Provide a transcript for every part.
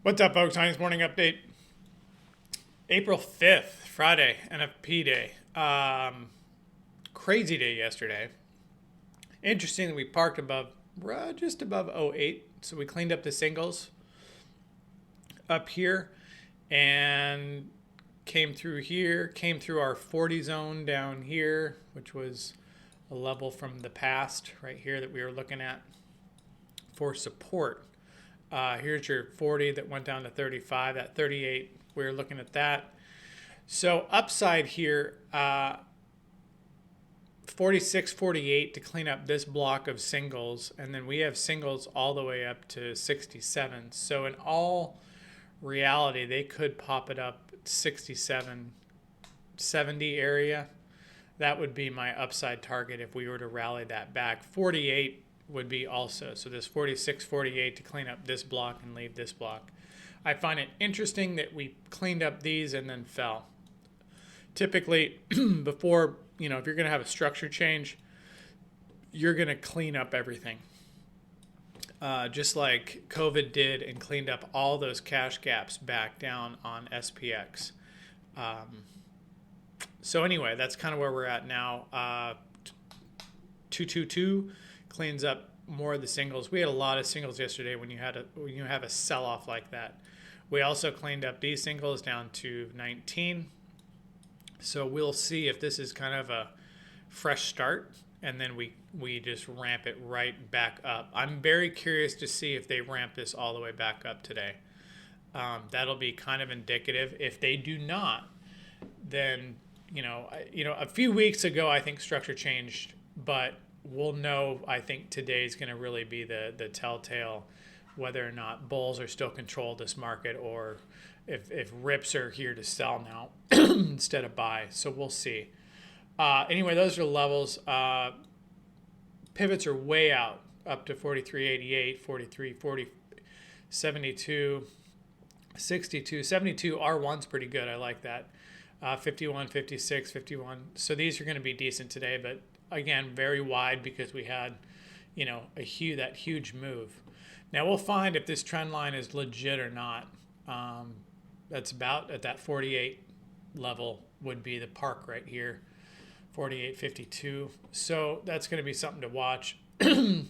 What's up, folks? Heinz Morning Update. April 5th, Friday, NFP day. Crazy day yesterday. Interesting that we parked just above '08. So we cleaned up the singles up here and came through here, came through our 40 zone down here, which was a level from the past right here that we were looking at for support. Here's your 40 that went down to 35. At 38, we were looking at that. So upside here, 46, 48 to clean up this block of singles. And then we have singles all the way up to 67. So in all reality, they could pop it up 67, 70 area. That would be my upside target if we were to rally that back. 48 would be also. So this 46, 48 to clean up this block and leave this block. I find it interesting that we cleaned up these and then fell. Typically, before, if you're going to have a structure change, you're going to clean up everything. Just like COVID did and cleaned up all those cash gaps back down on SPX. So anyway, that's kind of where we're at now. 222 cleans up more of the singles. We had a lot of singles yesterday when you have a sell-off like that. We also cleaned up these singles down to 19. So we'll see if this is kind of a fresh start, and then we just ramp it right back up. I'm very curious to see if they ramp this all the way back up today. That'll be kind of indicative. If they do not, then a few weeks ago I think structure changed, but we'll know. I think today's going to really be the telltale whether or not bulls are still control this market, or if rips are here to sell now instead of buy. So we'll see. Anyway, those are the levels. Pivots are way out, up to 43.88, 43, 40, 72, 62, 72. R1's pretty good. I like that. 51, 56, 51. So these are going to be decent today, but again, very wide because we had, that huge move. Now we'll find if this trend line is legit or not. That's about at that 48 level would be the park right here, 48.52. So that's going to be something to watch.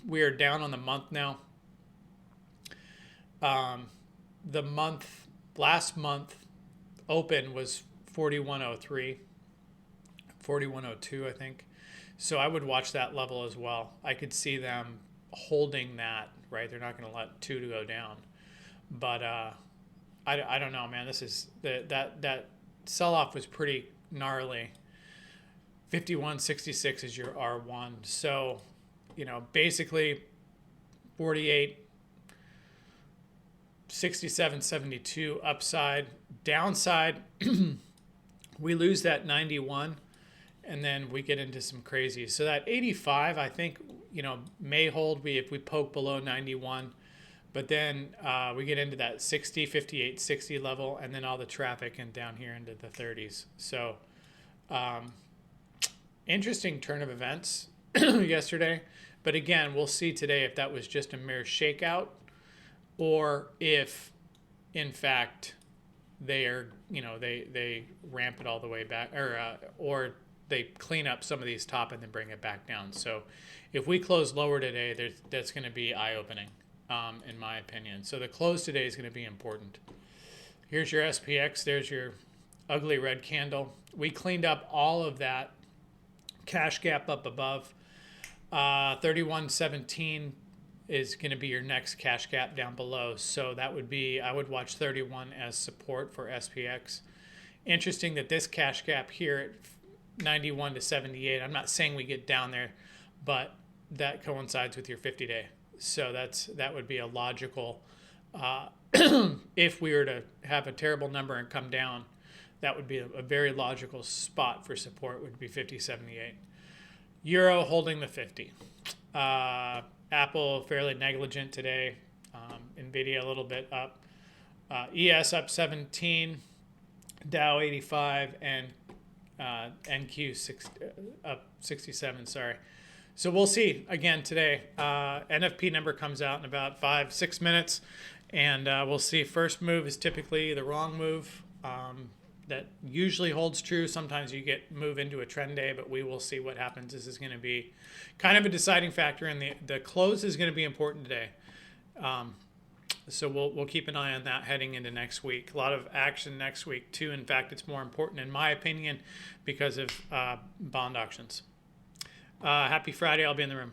We are down on the month now. Last month open was 41.03, 41.02, I think. So I would watch that level as well. I could see them holding that, right? They're not going to let two to go down. But I don't know, man. This is that sell-off was pretty gnarly. 51.66 is your R1. So, basically 48, 67.72 upside. Downside, we lose that 91. And then we get into some crazy. So that 85, I think, may hold if we poke below 91. But then we get into that 60, 58, 60 level, and then all the traffic and down here into the 30s. So interesting turn of events yesterday. But again, we'll see today if that was just a mere shakeout or if, in fact, they are, they ramp it all the way back, or they clean up some of these top and then bring it back down. So if we close lower today, that's going to be eye-opening, in my opinion. So the close today is going to be important. Here's your SPX. There's your ugly red candle. We cleaned up all of that cash gap up above. 31.17 is going to be your next cash gap down below. So that would be, I would watch 31 as support for SPX. Interesting that this cash gap here at 91 to 78. I'm not saying we get down there, but that coincides with your 50-day. So that would be a logical. If we were to have a terrible number and come down, that would be a very logical spot for support. Would be 50.78. Euro holding the 50. Apple fairly negligent today. Nvidia a little bit up. ES up 17. Dow 85 and NQ up 67. Sorry. So we'll see again today. NFP number comes out in about 5-6 minutes, and we'll see. First move is typically the wrong move. That usually holds true. Sometimes you get move into a trend day, but we will see what happens. This is going to be kind of a deciding factor, and the close is going to be important today. So we'll keep an eye on that heading into next week. A lot of action next week too. In fact, it's more important in my opinion because of bond auctions. Happy Friday. I'll be in the room.